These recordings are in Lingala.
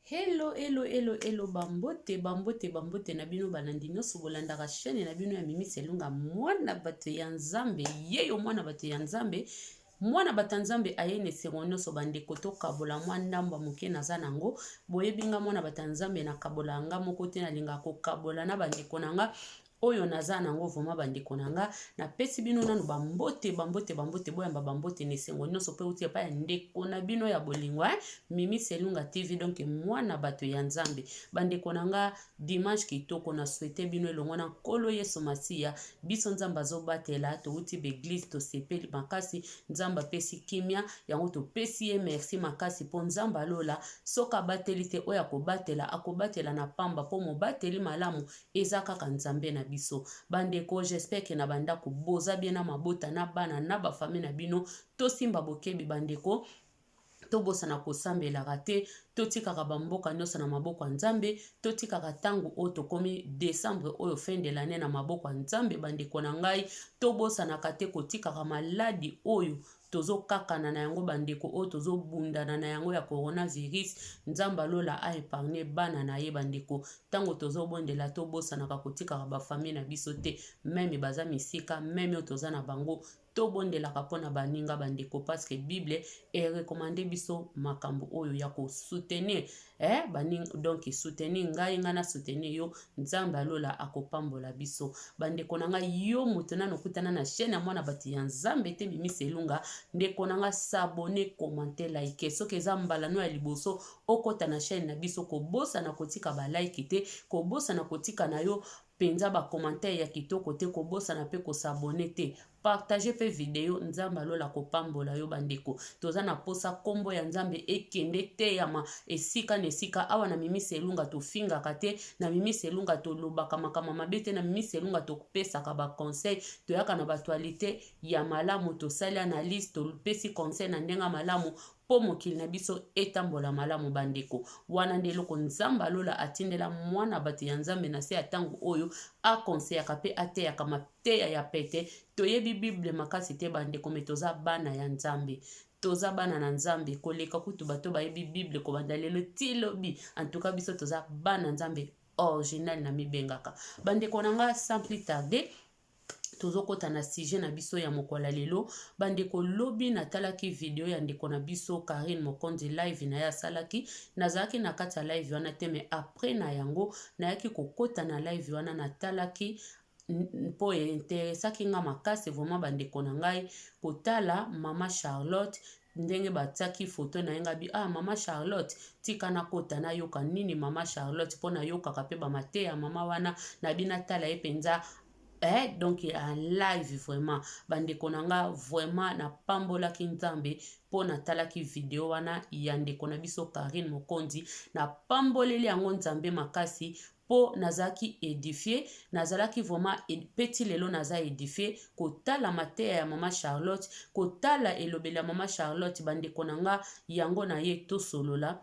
Hello, bambote na bino balandi nyonso bolandaka chaîne na bino ya Mimi Selunga mwana bato ya Nzambe yeyo mwana bato ya Nzambe mwana bata Nzambe ayene seronde nyonso bandeko tokabola mwa ndamba moke naza nango boyebinga mwana bata Nzambe na kabola nga moko te nalinga kokabola na bandeko nanga oyo naza nango voma bandeko nanga na pesi bino nanu bambote boyamba bambote nesengo nyonso pe uti pa ya ndeko na bino ya bolingwa Mimi Selunga TV donc mwana bato ya Nzambe bandeko nanga dimanche kitoko na souhaite bino elongo na nkolo Yesu Masiya biso Nzambe azobatela to uti be église to sepeli makasi Nzambe pesi kimia yango to pesi ye merci makasi po Nzambe alola soka bateli te oya kobatela akobatela na pamba po mo bateli malamu eza kaka Nzambe na biso bandeko j'espère que na banda ko boza bien na mabota na bana na ba famille na bino to simba bokebi bandeko tobosana kosambelaka te totikaka bamboka nyonso na maboko ya Nzambe totikaka tangu oyo tokomi décembre oyo fin de l'année na maboko ya Nzambe bandeko na ngai tobosanaka te kotikaka maladi oyo tozokakana na yango bandeko oyo tozobundana na yango ya coronavirus Nzambe alola a épargner bana na ye bandeko tango tozobondela tobosanaka kotikaka bafamille na biso te meme baza misika meme oyo toza na bango tobondelaka mpona baninga bandeko parce que Bible recommandé biso makambo oyo ya ko soutenir baninga donc soutenir ngai ngana soutenir yo Nzambe alola akopambola biso bandeko nanga yo moto nano kutana na chaîne ya mwana bato ya Nzambe te Mimi Selunga ndeko nanga s'abonner commenter like soki eza mbala no ya liboso okota na chaîne na biso kobosa na kotika ba like te kobosa na kotika na yo penza ba commentaire ya kitoko te kobosa na pe ko s'abonner te partager pe video Nzambe alola kopambola yo bandeko toza na posa kombo ya Nzambe ekende te yama esika na esika awa na Mimi Selunga tofingaka te na Mimi Selunga tolobaka makambo mabe te na Mimi Selunga topesaka ba conseil toyaka na batualité ya malamu tosali analyse topesi conseil na ndenga malamu po mokili na biso etambola malamu bandeko wana nde eloko Nzambe alola atindela mwana bato ya Nzambe na se ya tango oyo akonseyaka pe ateyaka mateya ya pete toyebi Bible makasi te bandeko me toza bana ya Nzambe toza bana na Nzambe koleka kutu bato bayebi Bible kobanda lelo ti lobi en tout cas biso toza bana Nzambe original na mibengaka bandeko nanga sans plus tarder tozokota na sujet na biso ya mokola lelo bandeko lobi natalaki video ya ndeko na biso Karine Mokonzi live na ya salaki nazalaki na kati ya live wana te mais après na yango nayaki kokota na live wana natalaki po interesaki nga makasi vraiment bandeko na ngai kotala mama Charlotte ndenge batiaki foto na yenga bi mama Charlotte tika na kota na yoka nini mama Charlotte po na yokaka pe bamate ya mama wana na bina tala ye penza donc en live vraiment bandeko nanga vraiment na pambolaki Nzambe po natalaki video wana ya ndeko na biso Karine Mokonzi na pamboleli yango Nzambe makasi po nazalaki édifié nazalaki vraiment petit lelo naza édifié kotala mateya ya mama Charlotte kotala elobeli ya mama Charlotte bandeko nanga yango na ye tosolola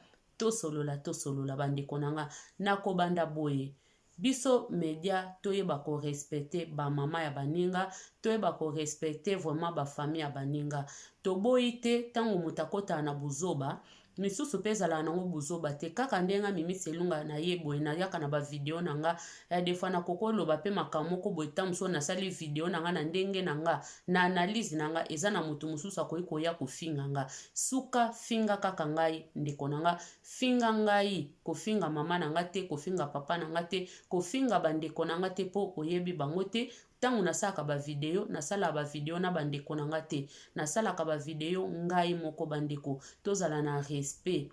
bandeko nanga nakobanda boye biso media toyeba ko respecter ba mama ya baninga toyeba ko respecter vraiment ba famille ya baninga toboyi te tango mutakota na buzoba misusu pe ezala nango buzoba te kaka ndenga Mimi Selunga na ye boye na yaka na ba video nanga ya defa na kokoloba pe makambo moko boye tamuso na sali video nanga na ndenge nanga na analyse nanga eza na mutu mususu akoyi koya kofinga nga suka finga kaka ngai ndeko nanga finga ngai kofinga mama nanga te kofinga papa nanga te kofinga bandeko nanga te po oyebi bango te tangu nasalaka ba video nasala ba video na bandeko nanga te nasalaka ba video ngai moko bandeko tozala na respect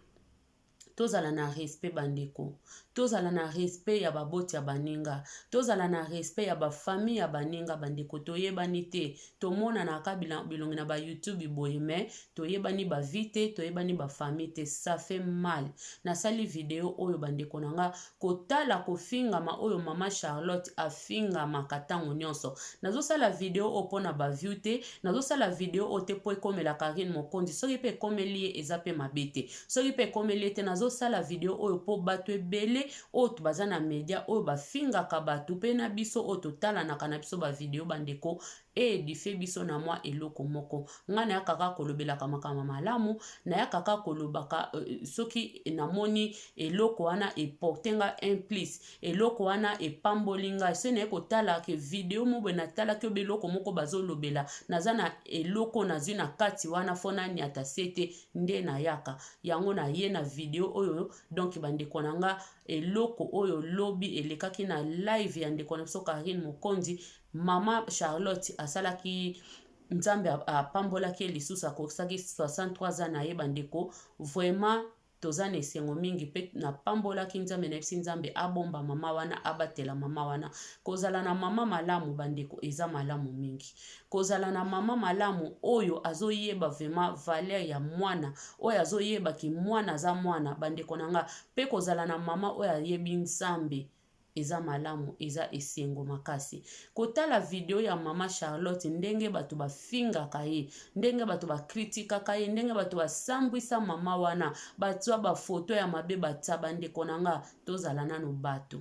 bandeko tozala na respect ya baboti ya baninga tozala na respect ya bafamille ya baninga bandeko toyebani te tomona ka bilongi na ba YouTube boye mais toyebani ba vie te toyebani ba famille te ça fait mal nasali video oyo bandeko nanga kotala kofingama oyo mama Charlotte afingama katango nyonso nazosala video opona ba view te nazosala video ote po ekomela Karine Mokonzi soki pe ekomeli eza pe mabete soki pe ekomeli te nazosala video oyo po bato ebele oyo baza na media oyo bafingaka bato pe na biso oyo totalanaka na biso ba video bandeko edife biso na mwa eloko moko. Nga na ya kaka kolobelaka makambo malamu, na ya kaka kolobaka soki namoni eloko wana eportenga implice, eloko wana epambolinga, se na kotala ke video mobo na tala ke beloko moko bazolobela, naza na eloko nazwi na kati wana fona niata sete nde na yaka. Yango na ye na video oyo, donc bandeko na nga eloko oyo lobi elekaki na live ya ndeko na biso Karine Mokonzi, mama Charlotte asalaki nzambe apambolaki lisusu akosaki 63 ans na ye bandeko. Vraiment toza na esengo mingi pe na pambolaki nzambe na bisi nzambe abomba mama wana, abatela mama wana. Kozala na mama malamu bandeko eza malamu mingi. Kozala na mama malamu oyo azoyeba vraiment valeur ya mwana, oyo azoyeba ki mwana za mwana bandeko na nga, pe kozala na mama oyo ayebi nzambe eza malamu, eza esengo makasi. Kotala video ya mama Charlotte ndenge bato bafingaka ye, ndenge bato bakritikaka ye, ndenge bato basambwisa mama wana, bato ba foto ya mabe batia bandeko na nga, tozala nanu bato.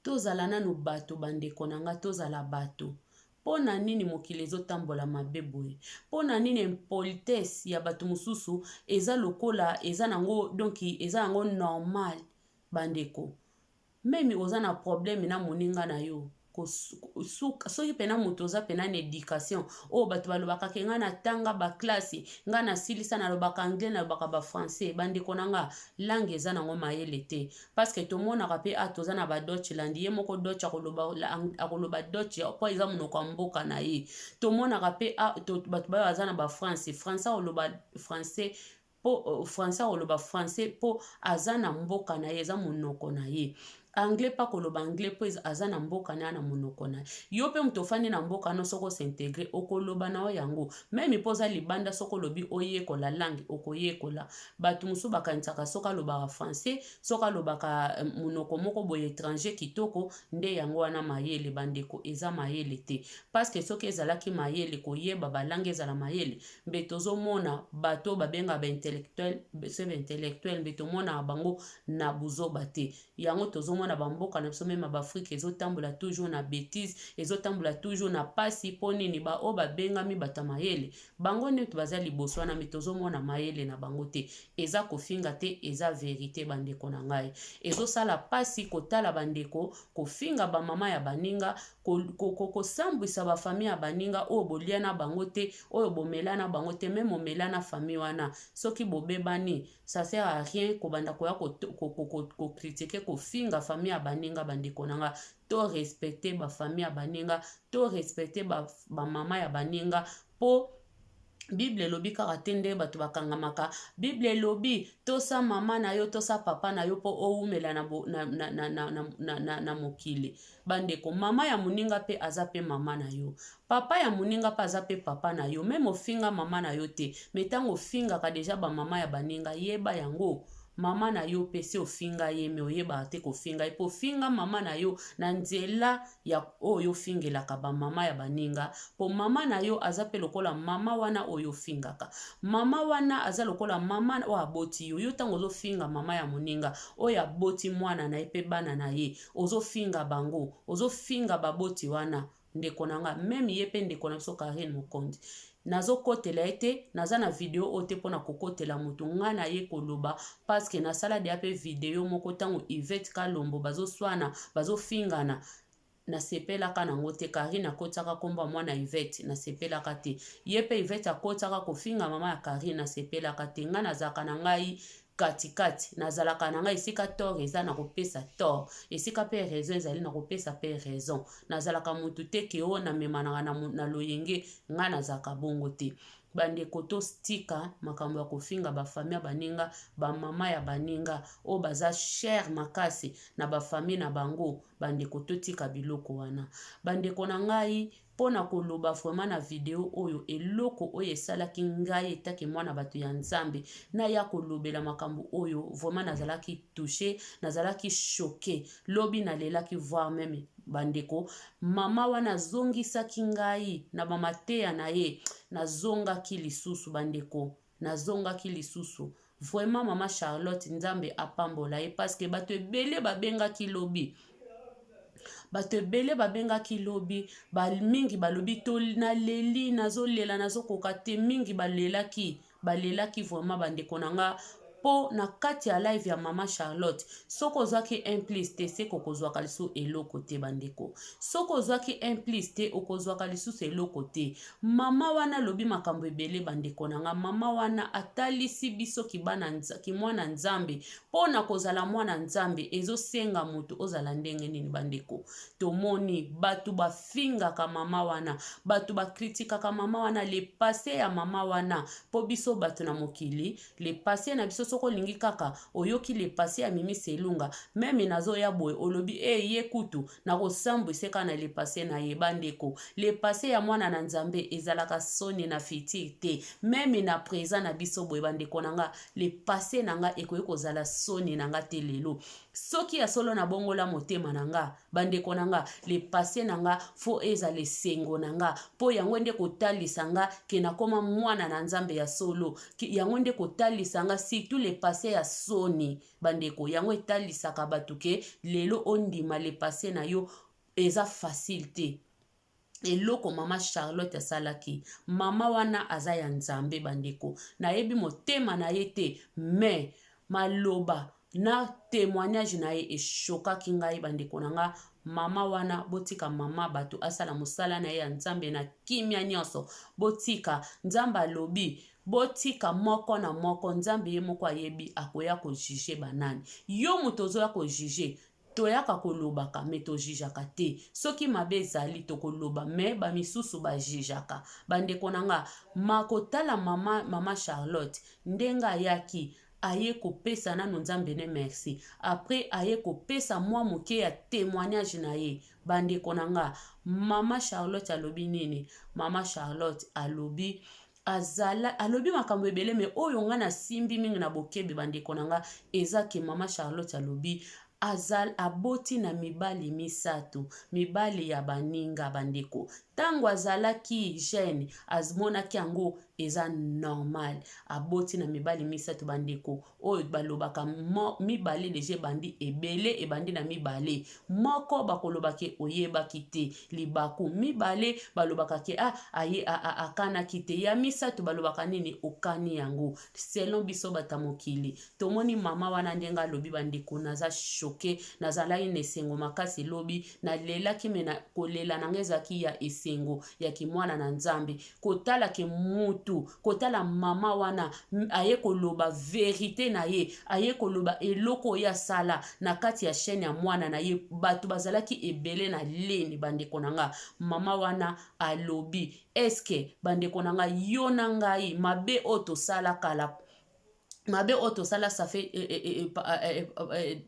Tozala nanu bato bandeko na nga, tozala bato. Pona nini mokili ezotambola mabe boye? Pona nini impolitesse ya bato mosusu eza lokola eza nango, donc eza nango normal bandeko? Memi oza na problème na moninga na yo, soki pena moto oza pena na éducation o bato balobaka ke nga na tanga ba classe, nga na silisa na lobaka anglais na lobaka ba français, bandeko na nga langue eza nango mayele te. Parce que to monaka pe toza na ba Deutschland, ye moko Deutsch akoloba Deutsch po eza monoko mboka na ye. To monaka pe bato ba aza na ba France, français oloba français po français oloba français po aza na mboka na ye, eza monoko na ye. Anglais pa koloba anglais po aza na mboka na monoko na yo. Pe mtofani na mboka no soko s'intégrer okoloba na o yango. Même poza libanda soko lobi oyekola langue okoyekola. Batu musu bakanisaka soka lobaka français, soka lobaka monoko moko boye étranger kitoko, nde yango wana mayele bandeko eza mayele te. Parce que soki ezalaki mayele koyeba ba langue ezala mayele, mbe tozomona bato babenga ba intellectuel, sebe intellectuel mbe tomona bango na buzoba te. Yango tozomona na bamboka na biso mema ba Afrique ezotambola toujours na bêtise, ezotambola toujours na pasi poni ni ba o babengami bata mayele. Bango netu baza liboso na mitozomona mayele na bango te. Eza kofinga te, eza vérité bandeko na ngai. Ezosala pasi kotala bandeko, kofinga ba mama ya baninga, kosambwisa ba famille ya baninga oyo bolia na bango te, oyo bomela na bango te, même omela na famille wana. Soki bobebani, ça sert à rien kobanda koya ko critiquer kofinga famille ya baninga bandeko na nga. To respecter ba famille ya baninga, to respecter ba mama ya baninga po Bible lobi kaka tende bato bakangamaka. Bible lobi tosa mama na yo, tosa papa na yo po oumela na mokili. Bandeko mama ya muninga pe aza pe mama na yo. Papa ya muninga pa aza pe papa na yo. Memo finga mama na yo te. Metango finga ka deja ba mama ya baninga yeba yango. Mama na yo pese ofinga ye me oyeba te ko finga ipo finga mama na yo na nzela ya oyo fingela ka ba mama ya baninga po mama na yo azape lokola mama wana oyo fingaka. Mama wana aza lokola mama wa boti yo tango ozo finga mama ya moninga oya boti mwana na epe bana na ye ozo finga bango ozo finga baboti wana ndeko nanga meme yepe ndeko na biso Karine Mokonzi. Nazo kotela ete naza na video ote pona kokotela mutu nga na ye koloba parce que na sala de ape video moko tango Yvette Kalombo bazo swana bazo fingana na sepela ka nango te. Karine akotaka komba mwana Yvette na sepela ka te, yepe Yvette akotaka kofinga mama ya Karine na sepela ka te. Nga nazaka na ngai katikati nazalaka na ngai esika tort eza na kopesa tort, esika pe raison ezali na kopesa pe raison. Nazalaka mutu te ke o na memanaka na loyenge nga nazaka bongo te. Bandeko to stika makambo ya kofinga ba famille baninga, ba mama ya baninga o baza cher makasi na ba famille na bango. Bandeko to tika biloko wana. Bandeko na ngai pona koloba vraiment na video oyo eloko oyo esalaki ngai etaki mwana bato ya Nzambe na ya kolobela makambo oyo vraiment nazalaki touché, nazalaki choqué, lobi na lelaki voir même bandeko mama wana zongisaki ngai na bamateya na ye nazongaki lisusu bandeko, nazongaki lisusu. Vraiment mama Charlotte Nzambe apambola ye parce que bato ebele babengaki lobi. bato ebele babengaki lobi mingi balobi to naleli nazolela nazokoka te mingi balelaki vraiment bandeko na nga po na kati ya live ya mama Charlotte soko ozwaki implice te se kokozwaka lisusu eloko te bandeko soko ozwaki implice te okozwaka lisusu eloko te mama wana lobi makambo ebele bandeko na nga mama wana atalisi biso kimwana nzambe po na kozala mwana nzambe ezosenga mutu ozala ndenge nini bandeko tomoni batu bafingaka mama wana batu bakritikaka mama wana le passé ya mama wana po biso batu na mokili le passé na biso soko lingi kaka oyoki le passé ya Mimi Selunga meme nazo ya boye olobi ye kutu na kosambwise kana le passé na ye bandeko le passé ya mwana na nzambe ezalaka soni na fiti te meme na présent na biso boye bandeko nanga le passé nanga ekoki kozala soni nanga te lelo soki ya solo na bongola motema nanga bandeko nanga le passé nanga fo ezala esengo nanga po yango nde kotalisa nga ke nakoma mwana na nzambe ya solo yango nde kotalisa nga surtout le passé ya soni bandeko yango etalisaka batu ke lelo ondima le passé na yo eza facile te eloko mama Charlotte asalaki mama wana aza ya nzambe bandeko nayebi motema na ye te mais maloba na témoignage na ye eshokaki ngai bandeko na nga mama wana botika mama bato asala mosala na ye ya nzambe na kimia nyonso botika nzambe alobi botika moko na moko nzambe ye moko ayebi akoya kojuge banani yo moto ozoya kojuge toyaka kolobaka me tojijaka te soki mabe ezali tokoloba me bamisusu bajijaka bandeko nanga makotala mama Charlotte ndenga ayaki aye kopesa nano nzambe ne merci après aye kopesa mwa moke ya témoignage na ye bandeko nanga mama Charlotte alobi nini mama Charlotte alobi alobi makambo ebele me oyo nga na simbi mingi na bokebi bandeko nanga eza ke mama Charlotte alobi aboti na mibali misato mibali ya baninga bandeko tango azalaki jeune azmonaki yango eza normal aboti na mibali misato bandeko oyo balobaka mibale deje bandi ebele ebandi na mibale moko bakolobaki oyebaki te libaku mibale balobaka ke aye akanaki te ya misato balobaka nini okani yango selon biso batamokili tomoni mama wana ndenga alobi bandeko naza choqué nazalaki na esengo makasi lobi nalelaki me na kolela nanga ezalaki ya esengo ya kimwana na nzambe kotala ke mutu kotala mama wana aye koloba verité na ye aye koloba eloko ya sala na kati ya chaîne ya mwana na ye batu bazalaki ebele na leni bandeko nanga mama wana alobi eske bandeko nanga yo na ngai mabe oto sala kala mabe oto sala ça fait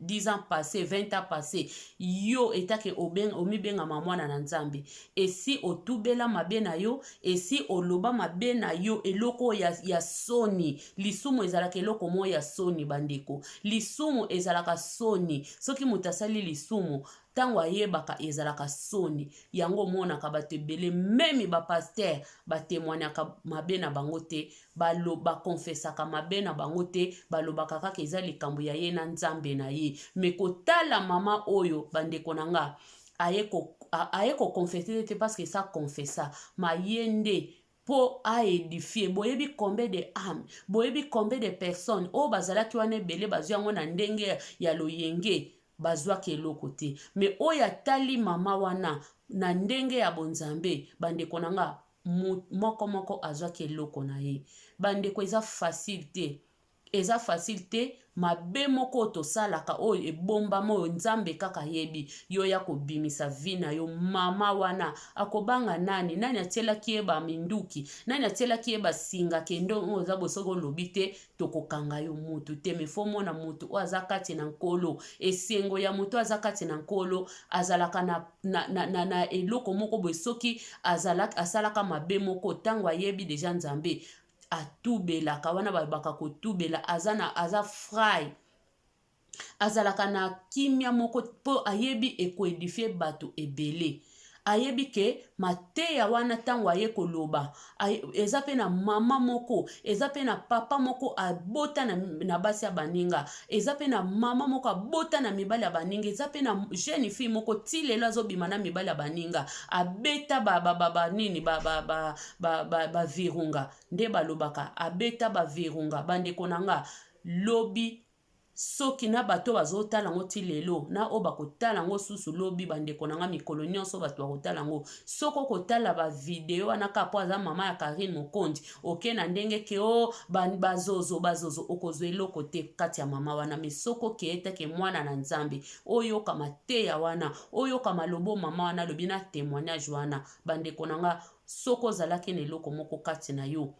10 ans passés 20 ans passés yo etake omibenga mwana na nzambe esi otubela mabe na yo esi oloba mabe na yo eloko ya soni lisumu ezalaka eloko mo ya soni bandeko lisumu ezalaka soni soki mutasali lisumu tango ayebaka ezalaka soni yango monaka bato ebele meme bapaster batémoignaka mabe na bango te bakonfesaka mabe na bango te balobaka kaka eza likambo ya ye na nzambe na ye me kotala mama oyo bandeko na nga aye kokonfese te parce que ça confessa ma ye nde po aedifie boyebi combien de âmes boyebi combien de personnes oyo bazalaki wana ebele bazwi yango na ndenge ya loyenge bazwaki eloko te me oyo atali mama wana na ndenge ya bonzambe bandeko na nga moko azwaki eloko na ye bandeko eza facile te mabe moko tosalaka oyo ebombama oyo nzambe kaka yebi yo ya kobimisa vi na yo mama wana akobanga nani atielaki ye baminduki nani atielaki ye basinga kendo oza bosoko lobi te tokokanga yo mutu te mefo mona mutu oyo aza kati na nkolo esengo ya mutu aza kati na nkolo azalaka na eloko moko boye soki asalaka mabe moko tango ayebi deja nzambe atubelaka wana babaka kotubela aza frai azalaka na kimia moko po ayebi ekoedifie bato ebele ayebi ke mateya wana ntango aye koloba eza pe na mama moko eza pe na papa moko abota na basi ya baninga eza pe na mama moko abota na mibali ya baninga eza pe na jeune fille moko ti lelo azobima na mibali ya baninga abeta nini virunga nde balobaka abeta virunga bandeko na nga lobi soki na bato bazotala ngo ti lelo na o bakotala ngo susu lobi bandeko na nga mikolo nyonso bato bakotala ngo soko kotala ba video wana kapo aza mama ya Karine Mokondi oke na ndenge ke o bazozo okozwa eloko te kati ya mama wana me soko ke etake mwana na Nzambe oyo kama teya wana oyo kama lobo mama wana lobi na témoignage wana bandeko na nga soko zalaki na eloko moko kati na yo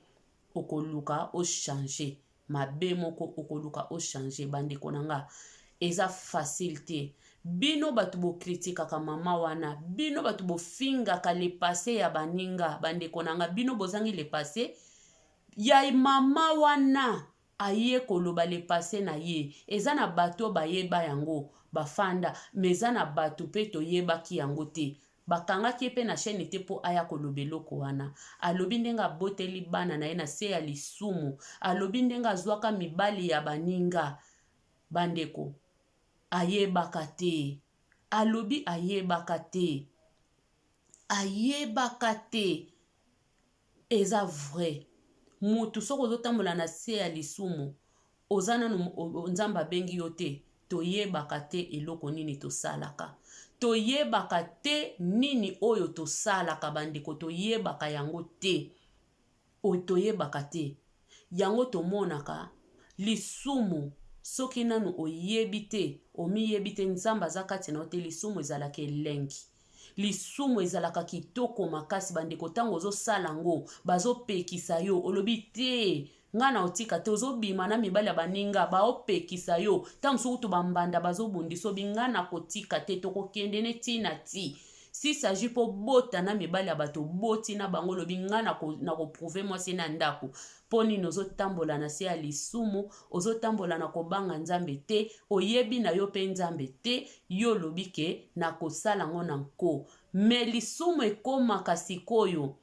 okoluka o changer mabe moko okoluka o changer bandeko na nga eza facile te bino batu bo kritikaka mama wana bino batu bo fingaka le passé ya baninga bandeko na nga bino bozangi le passé ya mama wana aye koloba le passé na ye eza na bato bayeba yango bafanda mais eza na bato pe toyebaki yango te bakangaki pe na chaîne te po aya koloba eloko wana alobi ndenga boteli bana na ye na se ya lisumu alobi ndenga azwaka mibali ya baninga bandeko ayebaka te alobi ayebaka te eza vrai mutu soko ozotambola na se ya lisumu oza nanu Nzambe abengi yo te toyebaka te eloko nini tosalaka toyebaka te nini oyo tosalaka bandeko toyebaka yango te toyebaka te yango tomonaka lisumu soki nanu oyebi te omiyebi te Nzambe aza kati na yo te lisumu ezalaka elengi lisumu ezalaka kitoko makasi bandeko ntango ozosala ngo bazopekisa yo olobi te nga na otika te ozobima na mibali ya baninga baopekisa yo ntango mosuku to bambanda bazobundisa obi nga na kotika te tokokende ne tina ti si saji po bota na mibali ya bato boti na bango lobi nga na koprouve mwasi na ndako po nini ozotambola na se ya lisumu ozotambola na kobanga Nzambe te oyebi na yo pe Nzambe te yo lobi ke na kosala ngo na nko me lisumu ekomaka sikoyo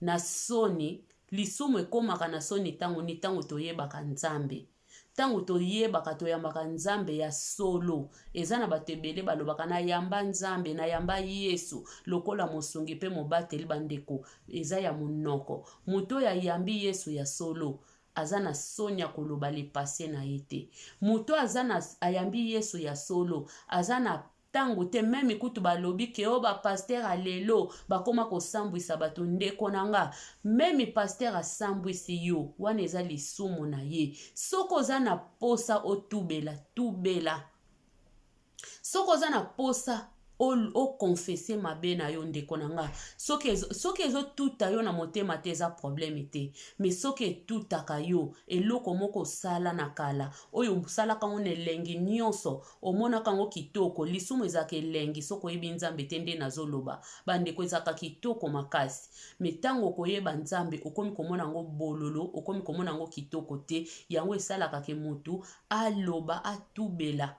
na soni lisumu ekomaka na soni tango toyebaka Nzambe tango toyebaka toyambaka Nzambe ya solo eza na bato ebele balobaka na yamba Nzambe na yamba Yesu lokola mosungi pe mobateli bandeko eza ya monoko muto ya yambi Yesu ya solo aza na soni ya koloba le passé na ye te muto ayambi Yesu ya solo aza na tango te meme kutu balobi ke o bapaster alelo bakoma kosambwisa bato ndeko na nga meme paster asambwisi yo wana eza lisumu na ye soko oza na posa otubela soko oza na posa okonfese mabe na yo ndeko na nga soki ezotuta yo na motema te eza probleme te me soki etutaka yo eloko moko osala na kala oyo osalaka ngo na elengi nyonso omonaka ngo kitoko lisumu ezaka elengi soko oyebi Nzambe te nde nazoloba bandeko ezaka kitoko makasi me ntango koyeba Nzambe okomi komona ngo bololo okomi komona ngo kitoko te yango esalaka ke mutu aloba atubela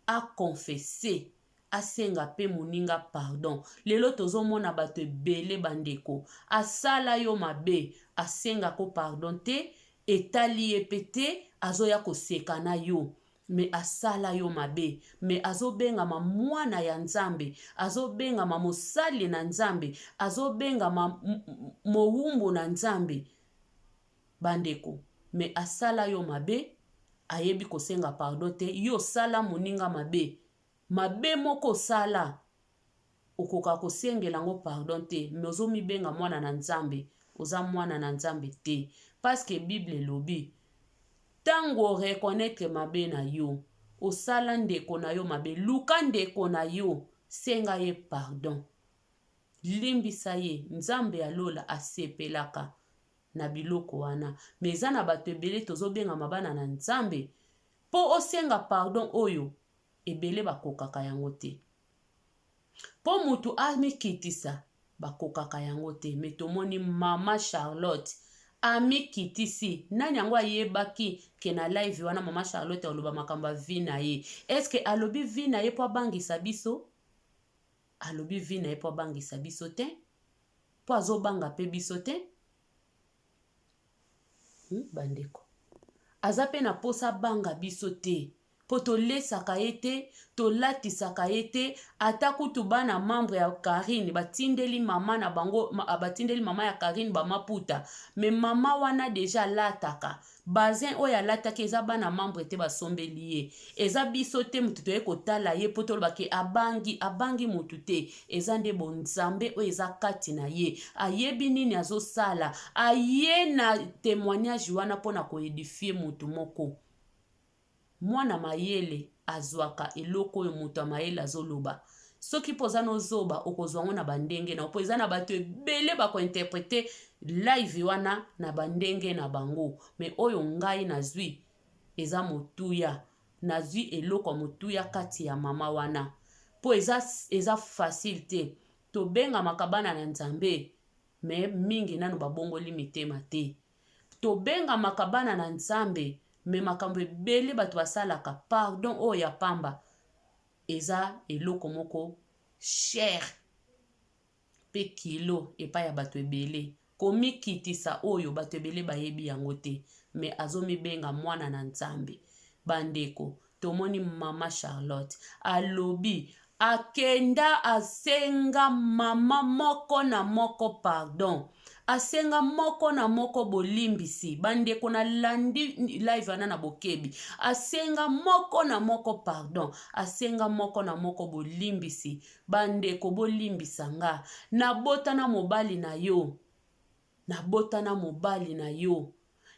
akonfese asenga pe moninga pardon lelo tozomona bato ebele bandeko asala yo mabe asenga ko pardon te etali ye pe te azoya koseka na yo me asala yo mabe me azobengama mwana ya Nzambe azobengama mosali na Nzambe azobengama mowumbu na Nzambe bandeko me asala yo mabe ayebi kosenga pardon te yo sala moninga mabe moko sala okoka kosengela ngo pardon te me ozomibenga mwana na Nzambe oza mwana na Nzambe te parce que Bible elobi tango reconnaître mabe na yo osala ndeko na yo mabe luka ndeko na yo senga ye pardon limbisa ye Nzambe alola asepelaka na biloko wana me eza na bato ebele tozobenga mabana na Nzambe po osenga pardon oyo ebele bakokaka yango te po mutu amikitisa bakokaka yango te me tomoni mama Charlotte amikitisi nani yango ayebaki ke na live wana mama Charlotte aloba makambo vi na ye eske alobi vi na ye po abangisa biso alobi vi na ye mpo abangisa biso te mpo azobanga mpe biso te. Bandeko aza mpe na posa banga biso te mpo tolesaka ye te, tolatisaka ye te. Ata kutu bana membre ya Karine batindeli mama na bango, batindeli mama ya Karine bamaputa, me mama wana deja alataka bazin oyo alataki eza bana membre te basombeli ye. Eza biso te mutu toye kotala ye mpo tolobake abangi mutu te. Eza nde bonzambe oyo eza kati na ye, ayebi nini azosala, aye na témoignage wana mpona koedifie mutu moko. Mwana mayele azwaka eloko oyo mutu mayele azoloba. Soki poza nozoba okozwango na bandenge na opo eza na bato ebele bakointerprete live wana na bandenge na bango. Me oyo ngai nazwi eza motuya, nazwi eloko motuya kati ya mama wana. Po eza facile te. Tobenga makabana na Nzambe, me mingi nanu babongoli mitema te. Tobenga makabana na Nzambe, me makambo ebele bato basalaka pardon oyo ya pamba eza eloko moko cher pe kilo epai ya bato ebele. Komikitisa oyo bato ebele bayebi yango te, me azomibenga mwana na Nzambe. Bandeko tomoni mama Charlotte alobi akenda asenga mama moko na moko pardon, asenga moko na moko bolimbisi. Bandeko na landi live ana na bokebi, asenga moko na moko pardon, asenga moko na moko bolimbisi. Bandeko bolimbisa nga, nabotana mobali na yo, nabotana mobali na yo,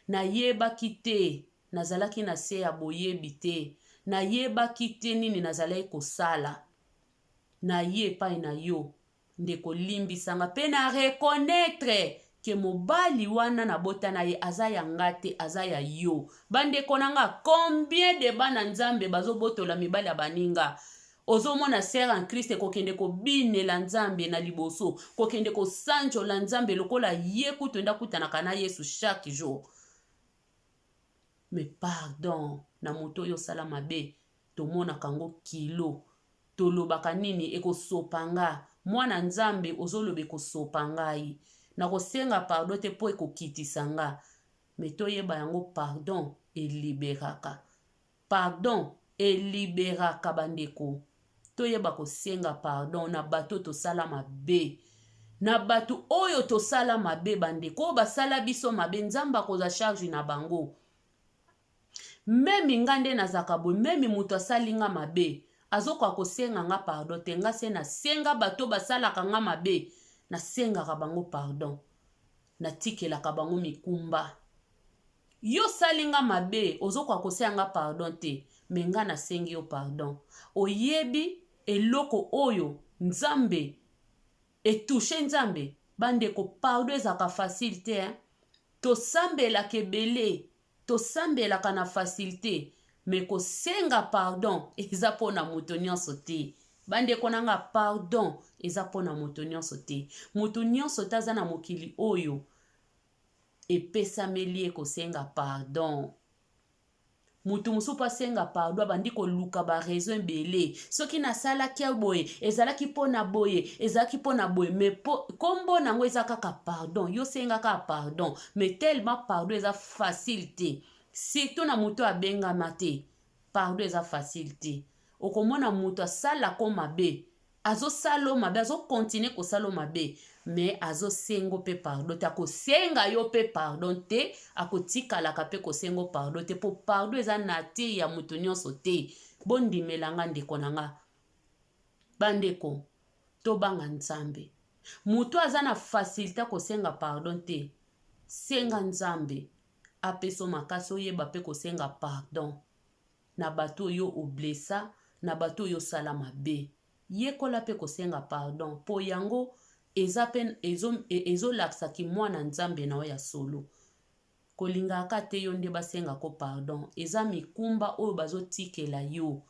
nayebaki te nazalaki na se ya boyebi te, nayebaki te nini nazalaki kosala, na ye epai na yo ndeko limbisanga mpe na reconnaître ke mobali wana nabotana ye aza yanga te, aza ya yo. Bandeko nanga, combien de bana Nzambe bazobotola mibali ya baninga? Ozomona sœur en Christ kokende kobinela Nzambe na liboso, kokende kosanjola Nzambe lokola ye kutu enda kutanaka na Yesu chaque jour. Mais pardon na moto oyo sala mabe tomona kango kilo, tolobaka nini ekosopanga. Mwana Nzambe ozolobe ekosopa ngai, na kosenga pardon te po ekokitisa nga. Me toyeba yango pardon eliberaka, pardon eliberaka. Bandeko toyeba kosenga pardon na bato tosala mabe, na bato oyo tosala mabe. Bandeko basala biso mabe Nzambe akoza charge na bango. Memi ngande nazaka boy, memi mutu asalinga mabe azoka kosenga nga pardon te, nga se na senga bato basalaka nga mabe, na sengaka bango pardon, na tikelaka bango mikumba. Yo salinga mabe ozoka kosenga nga pardon te, me nga na sengi yo pardon. Oyebi eloko oyo Nzambe etouche Nzambe. Bandeko pardon ezaka facile te, hein? Tosambela kebele, tosambelaka na facilité, me kosenga pardon eza pona moto nyonso te. Bandeko nanga, pardon eza pona moto nyonso te. Moto nyonso taza na mokili oyo epesameli kosenga pardon. Mutu musu pa senga pardon bandi koluka ba raison belé. Soki nasalaki boye ezalaki pona boye, ezalaki pona boye, me kombo nango eza kaka pardon. Yo senga kaka pardon, me tellement pardon eza facile. Surtout na mutu abenga mate, pardon eza facile te. Okomona mutu asala ko mabe, azo salo mabe, azo continue ko salo mabe, me azo sengo pe pardon te. Ako senga yo pe pardon te, ako tikalaka pe ko sengo pardon te. Po pardon eza na te ya mutu nyonso te. Bondi melanga ndeko nanga. Bandeko to banga Nzambe. Mutu aza na facilité ko senga pardon te, senga Nzambe apeso makasi oyeba pe ko senga pardon na bato yo oblesa, na bato yo sala mabe. Yekola pe ko senga pardon po yango eza pen ezo laksa ki mwana Nzambe na ya solo. Kolinga akate yo nde basenga ko pardon, eza mikumba oyo bazotikela yo.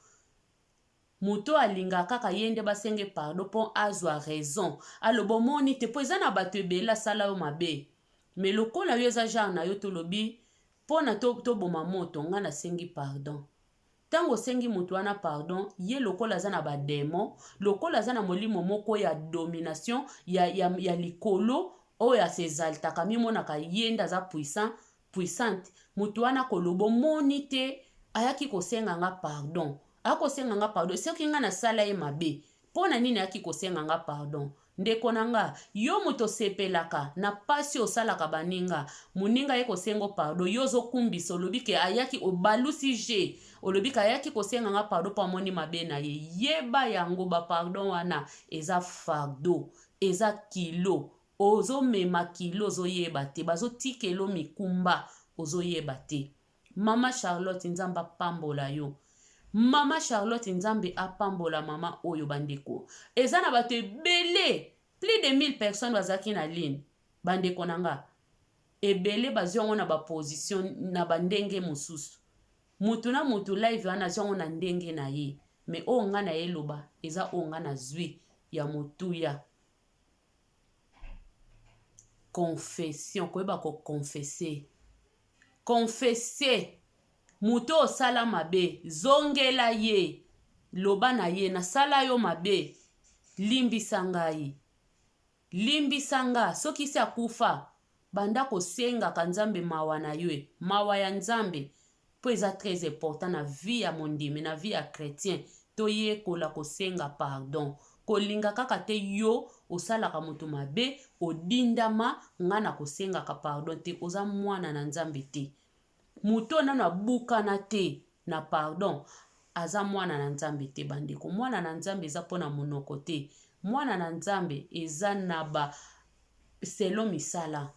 Muto alinga kaka yende basenge pardon pon azwa raison. Alobo moni te po eza na bato ebela sala yo mabe. Me lokola yo eza genre na yo tolobi pona to boma moto nga na sengi pardon. Tango sengi mutu wana pardon, ye lokola za na ba demo, lokola za na molimo moko ya domination, ya likolo, o ya sezaltaka mimonaka yenda za puissante, mutu wana kolobo monite, ayaki kosenga nga pardon. Ako senga nga pardon, soki nga na sala ye mabe, pona nini ayaki kosenga nga pardon? Ndeko na nga, yo muto sepelaka na pasi osalaka baninga, muninga ye kosengo pardon, yo zo kumbisa olobi ke ayaki obalusi je, olobi ke ayaki kosenga nga pardon pa moni mabe na ye. Yeba yango ba pardon wana eza fardeau, eza kilo, ozo mema kilo ozo yeba te, bazo tikelo mikumba ozo yeba te. Mama Charlotte nzamba pambola yo. Mama Charlotte nzambe apambola mama oyo bandeko. Eza na bato ebele, plus de 1000 personnes bazaki na ligne. Bandeko nanga. Ebele baziongo na ba position na bandenge mususu. Mutu na mutu live wana ziongo na ndenge na ye. Me o nga na ye loba, eza o nga na zwi ya mutuya. Confession, koyeba ko confesser. Confesser. Muto osala mabe, zongela ye, loba na ye, na sala yo mabe, limbisa ngai. Limbisa nga, soki se akufa, banda kosenga ka nzambe mawa na ywe, mawa ya nzambe, po eza très important na vie ya mondimi, na vie ya chrétien, to ye kola kosenga pardon. Kolinga kaka te yo, osalaka mutu mabe, odindama, nga na kosenga ka pardon te, oza mwana na nzambe te. Muto nano abukana te na pardon, aza mwana na nzambe te bandeko. Mwana na nzambe eza pona monoko te. Mwana na nzambe eza na ba selon misala.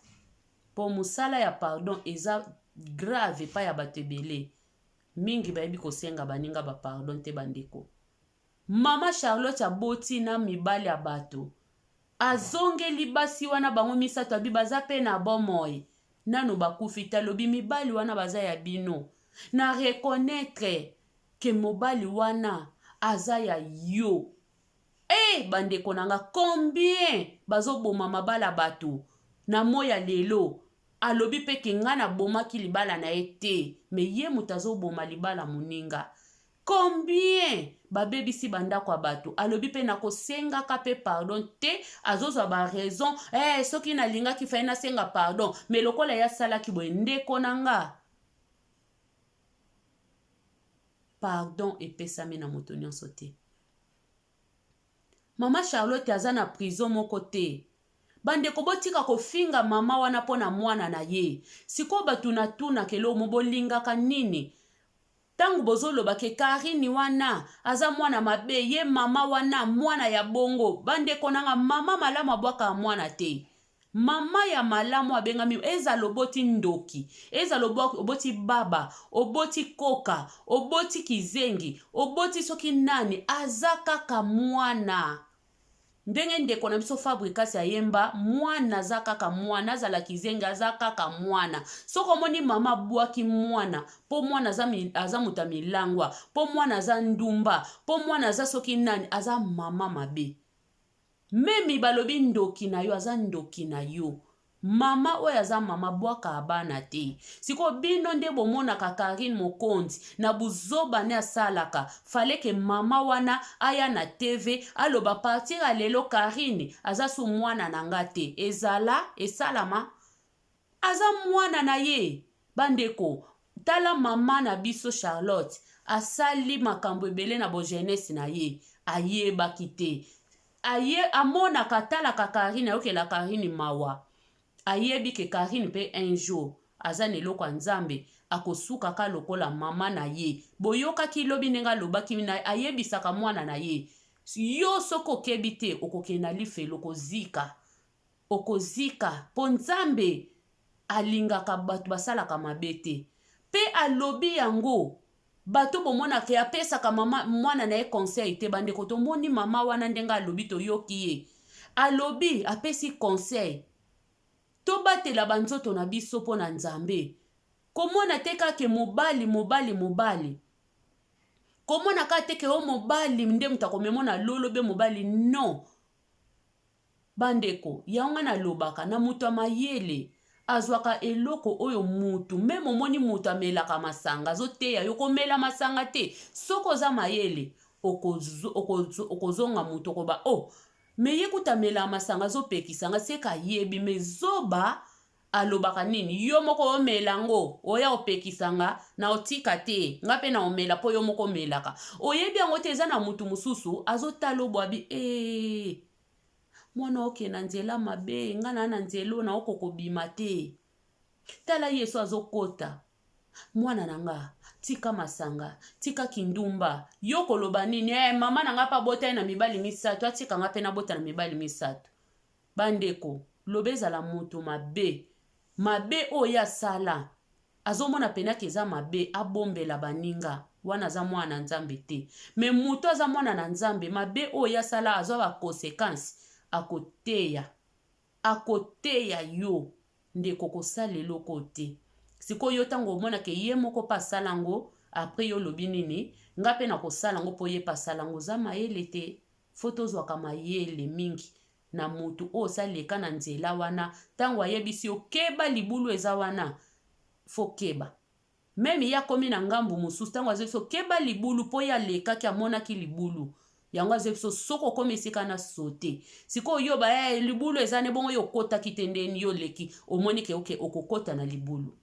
Po musala ya pardon eza grave pa ya bato ebele. Mingi bayebi kosenga baninga ba pardon te bandeko. Mama Charlotte aboti na mibali ya bato. Azongeli basi wana bango misato abi baza pe na bomoi. Nano bakufi talobi mibali wana baza ya bino. Na reconnaître ke mobali wana aza ya yo. Bandeko nanga, combien bazo boma mabala bato na moya lelo. Alobi pe ke nga na boma ki libala na ete. Me ye mutazo boma libala muninga. Combien babebisi bandako ya bato. Alobi pe na kosenga ka pe pardon te. Azozwa ba raison. Soki na linga ki faye na senga pardon. Me lokola ya sala ki boye ndeko nanga. Pardon epesami na moto nyonso te. Mama Charlotte aza na prison moko te. Bandeko botika kofinga mama wana pona mwana na ye. Siko batu na tuna kelo mobolingaka nini. Tangu bozoloba ke Karine wana aza mwana mabe, ye mama wana mwana ya bongo. Bandeko nanga mama malamu abwaka mwana te. Mama ya malamu abengami eza loboti ndoki, eza oboti baba, oboti koka, oboti kizengi, oboti soki nani, aza kaka mwana. Ndenge ndeko na biso Fabrikasi ayemba, mwana aza kaka mwana, azala kizengi aza kaka mwana. Soko moni mama bwaki mwana, po mwana aza muta milangwa, po mwana aza ndumba, po mwana aza soki nani, aza mama mabe. Memi balobi ndoki na yo, aza ndoki na yo. Mama oyo aza mama bwaka abana te. Siko bino nde bomonaka Karine Mokonzi na buzoba ne asalaka. Fale ke mama wana aya na TV aloba partir a lelo Karine aza su mwana na nga te. Ezala, esalama. Aza mwana na ye. Bandeko, tala mama na biso Charlotte asali makambo ebele na bo jeunesse na ye. Ayeba kite. Amona katala ka Karine ayokela Karine mawa. Ayebi ke Karine pe un jour aza neloko nzambe akosuka ka lokola mama na ye. Boyoka ki lobi nenga lobaki na ayebisaka mwana na ye. Yo soko kebite okokena lifelo kozika. Okozika po nzambe alingaka bato basalaka mabete. Pe alobi yango bato bomona ke apesaka mama mwana na ye conseil te bandeko to moni mama wana ndenga alobi to yoki ye. Alobi apesi conseil. To batela banzoto na biso po na nzambe. Komona teka ke mobali. Komona ka teke o mobali nde mutakomemona lolo be mobali no. Bandeko, yaonga na lobaka na mutu mayele. azwaka eloko oyo mutu meme omoni mutu amelaka masanga azoteya yo komela masanga te soko oza mayele okozonga mutu okoba me ye kuta amela masanga azopekisanga seka yebi me zoba alobaka nini yo moko omela ngo oya opekisanga na otika te nga pe na omela po yo moko omelaka oyebi yango te eza na mutu mususu azotala obwabi mwana oke na nzela mabe nga na nzela na okokobima te tala yesu azokota mwana nanga tika masanga tika kindumba yo koloba nini mama nanga pa bota na mibali misato atika nga pe na bota na mibali misato bandeko lobezala mutu mabe oyo asala azomona penaki eza mabe abombela baninga wana aza mwana nzambe te me mutu aza mwana na nzambe mabe oyo asala azwa ba conséquence akoteya yo ndeko kosala eloko te sikoyo ntango omonake ye moko pa asala ngo apres yo lobi nini nga pe na kosala ngo po ye pa asala ngo oza mayele te fo tozwaka mayele mingi na mutu oyo osaleka na nzela wana ntango ayebisi okeba libulu eza wana fo keba meme ye akomi na ngambu mosusu ntango azebisi okeba libulu mpo ye alekaki amonaki libulu yango azebisi soko okomi esika na sote sikoyo yoba libulu eza ne bongo yo okotaki te ndeni yo leki omonike okokota na libulu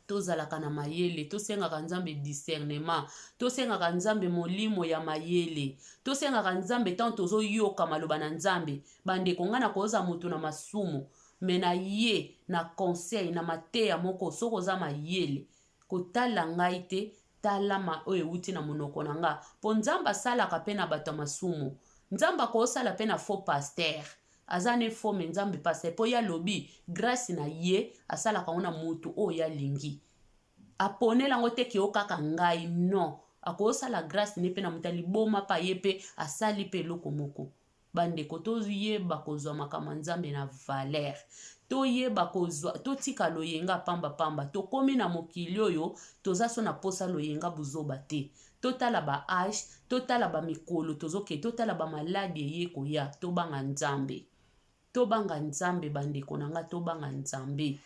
tozalaka na mayele tosengaka nzambe discernement tosengaka nzambe molimo ya mayele tosengaka nzambe ntango tozoyoka maloba na nzambe bandeko nga na koza mutu na masumu me na ye na conseil na mateya moko soko oza mayele kotala ngai te tala oyo euti na monoko na nga po nzambe asalaka pe na bato ya masumu nzambe akosala pe na faux pasteur aza ne faux me nzambe pasteur po ya lobi grâce na ye asalaka ngo na mutu oyo alingi aponela ngo te ke okaka ngai non akosala grâce ne pe na mutu aliboma pa ye pe asali pe eloko moko bandeko toyeba kozwa makambo nzambe na valeur toyeba kozwa totika loyenga pamba tokomi na mokili oyo toza so na posa loyenga buzoba te totala ba age totala ba mikolo tozoke totala ba maladi eye koya tobanga nzambe bandeko nanga tobanga nzambe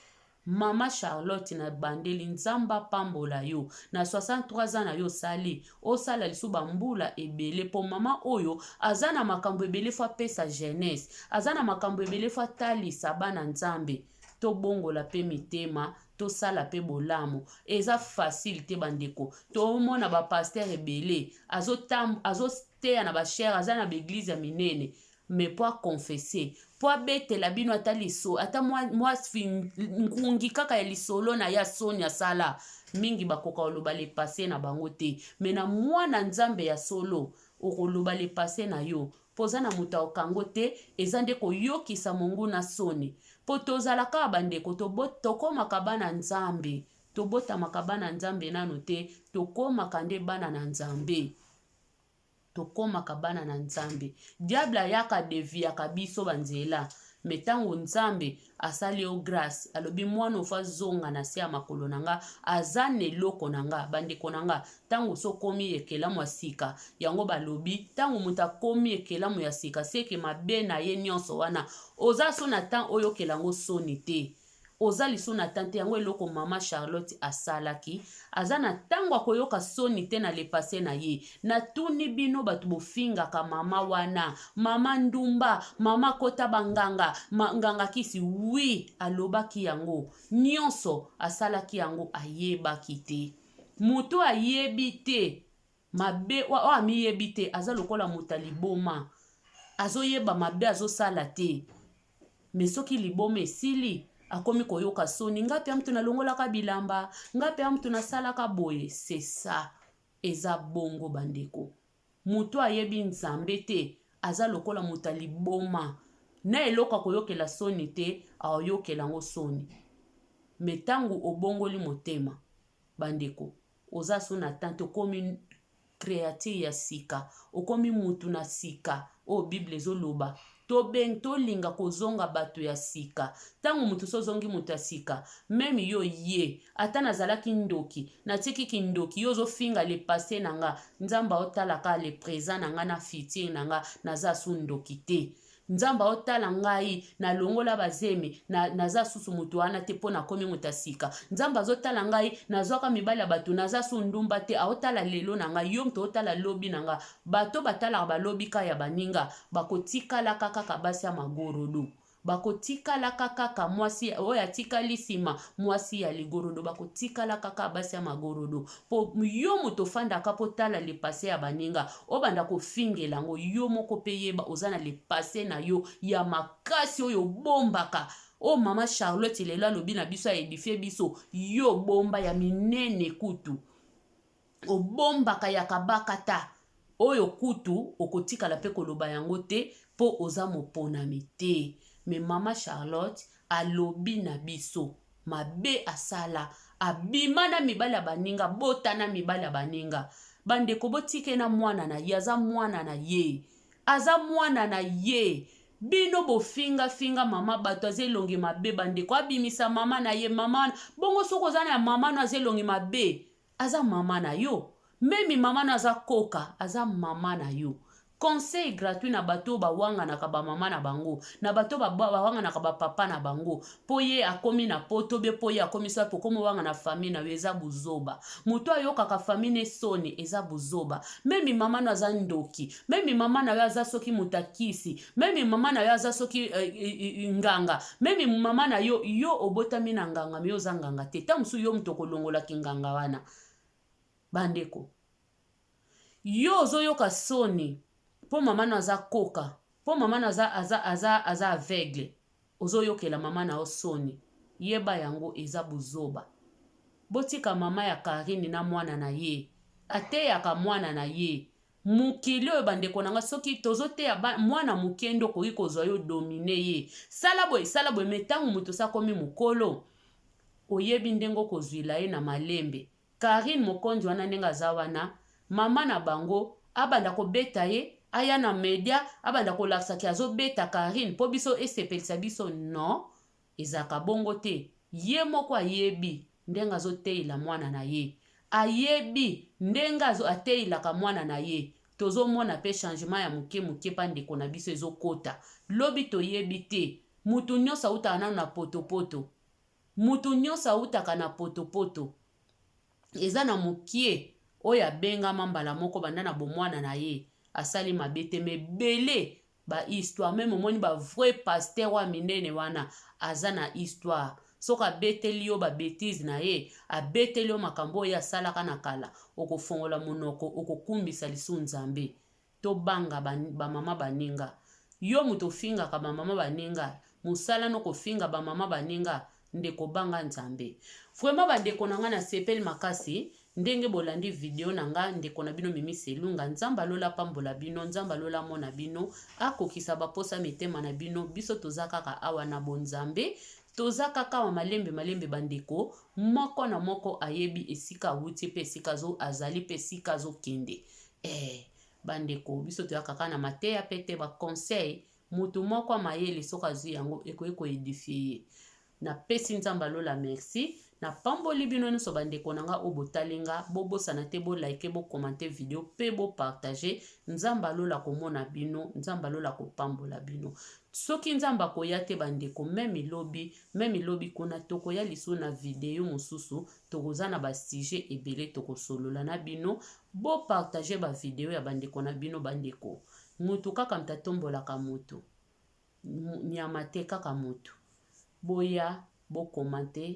mama Charlotte na bandeli nzamba pambola yo na 63 ans na yo sali osala lisuba mbula ebele po mama oyo azana makambo ebele fa pesa jeunesse azana makambo ebele fa talisa bana nzambe to bongola pe mitema to sala pe bolamu eza facile te bandeko to mona ba pasteur ebele azoteya na ba cher azana ba église ya minene mais po confesser po abetela bino ata liso ata mwasi nkungi kaka ya lisolo na ya soni asala mingi bakoka oloba le passé na bango te me na mwana nzambe ya solo okoloba le passé na yo poza na mutu aokango te eza nde koyokisa mongu na soni po tozalaka bandeko tokomaka bana nzambe tobotamaka bana nzambe nano te tokomaka nde bana na nzambe tokomaka bana na nzambe diable ayaka deviaka biso banzela me ntango nzambe asali yo grâce alobi mwana ofa zonga na se ya makolo na nga aza na eloko na nga bandeko na nga ntango so komi ekelamu ya sika yango balobi ntango moto akomi ekelamu ya sika seke mabe na ye nyonso wana oza so na ntan oyo okelango soni te oza liso na tante yango eloko mama Charlotte asalaki aza na ntango akoyoka soni te na lepase na ye natuni bino bato bofingaka mama wana mama ndumba mama kota banganga nganga kisi wi alobaki yango nyonso asalaki yango ayebaki te mutu ayebi te mabe o amiyebi te aza lokola mutu liboma azoyeba mabe azosala te me soki liboma esili akomi koyoka soni ngapi ya mtu nalongolaka bilamba ngapi ya mtu nasalaka boye c'est ça eza bongo bandeko mutu ayebi nzambe te aza lokola mutu liboma na eloko koyokela soni te aoyokela ngo soni me ntango obongoli motema bandeko oza so na tante okomi créature ya sika okomi mutu na sika o Bible ezoloba tolinga kozonga bato ya sika ntango mutu sozongi mutu ya sika meme yo ye ata nazalaki ndoki natikiki ndoki yo ozofinga le passé na nga nzamba otalaka le présent na nga na futur na nga naza su ndoki te nzamba otala ngai na longola bazeme naza susu mutu wana te pona komi mutasika nzamba azotala ngai nazwaka mibali ya bato naza su ndumba te aotala lelo na ngai yo mto otala lobi na nga bato batalaka balobi ka ya baninga bakotikala kaka basi ya magorodo bakotikala kaka mwasi oyo atikali nsima mwasi ya ligorodo bakotikala kaka basi ya magorodo po yo moto ofandaka po tala lepase ya baninga obanda kofingela yango yo moko mpe yeba oza na lepase na yo ya makasi oyo obombaka o mama Charlotte lelo alobi na biso aedifie biso yo bomba ya minene kutu obombaka ya kabaka ta oyo kutu okotikala mpe koloba yango te po oza moponami te. Me mama Charlotte alobi na biso mabe asala abima na mibali ya baninga botana mibali ya baninga bandeko botike na mwana na ye aza mwana na ye bino bofinga mama bato azelongi mabe bandeko abimisa mama na ye mama bongo soko oza na mama no azelongi mabe aza mama na yo memi mama no aza koka aza mama na yo. Conseil gratuit na bato bawanga na kaba mama na bango na bato bawanga na kaba papa na bango po ye akomi na poto be po ye akomi sa po komo wanga na famille na eza buzoba muto ayoka ka famille soni eza buzoba memi mama na za ndoki memi mama na aza soki mutakisi memi mama na aza soki nganga memi mama na yo obotami na nganga me oza nganga te tamusu yo mutoko longola kinganga wana bandeko yo zoyoka soni po mama na aza koka po mama na aza aveugle ozoyokela mama na osoni yeba yango eza buzoba botika mama ya Karine na mwana na ye ateyaka mwana na ye mukili oyo bandeko nanga soki tozoteya mwana mukendo koki kozwa yo domine ye sala boye metangu mutu sakomi mukolo oyebi ndengo kozwila ye na malembe. Karine mokonzi wana ndenge aza wana mama na bango abanda kobeta ye aya na media abanda kolakisaki azobeta Karine po biso esepelisa biso no ezaka bongo te ye moko ayebi ndenge azoteyila mwana na ye ayebi ndenge ateyilaka mwana na ye tozomona pe changement ya muke pandeko na biso ezokota lobi toyebi te mutu nyonso autaka nanu na potopoto mutu nyonso autaka na potopoto eza na mukie oyo abengama mbala moko banda na bomwana na ye asali mabete mebele ba histoire même omoni ba vrai pasteur wa minene wana aza na histoire soka abeteli yo ba bêtise na ye abeteli yo makambo oyo asalaka na kala okofongola monoko okokumbisa lisu nzambe tobanga ba mama baninga yo muto fingaka ba mama baninga musala no kofinga ba mama baninga ndeko banga nzambe vraiment bandeko nanga na sepeli makasi ndenge bolandi video nanga ndeko na bino Mimi Selunga nzamba lola pambola bino nzamba lola mona bino akokisa baposa mitema na bino biso toza kaka awa na bonzambe toza kaka wa malembe bandeko moko na moko ayebi esika wuti pe esika zo azali pe esika zo kende bandeko biso toza kaka na mateya pete ba conseil mutu moko mayele soka zu yango eko edifie na pesi nzamba lola merci na pamboli bino nyonso bandeko nanga obotalinga bobosana te bo like bo commenter video pe bo partager nzamba lola komona bino nzamba lola kopambola bino soki nzamba koya te bandeko meme lobi kuna tokoya liso na video mosusu tokoza na ba sujet ebele tokosolola na bino bo partager ba video ya bandeko na bino bandeko mutu kaka mtatombolaka mutu nyama te kaka mutu boya bo commenter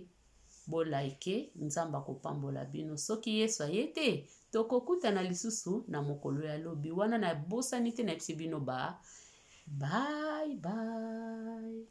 bo like nzamba kopambola bino soki Yesu ayete tokokutana lisusu na mokolo ya lobi wana na bosani te na bino bye bye.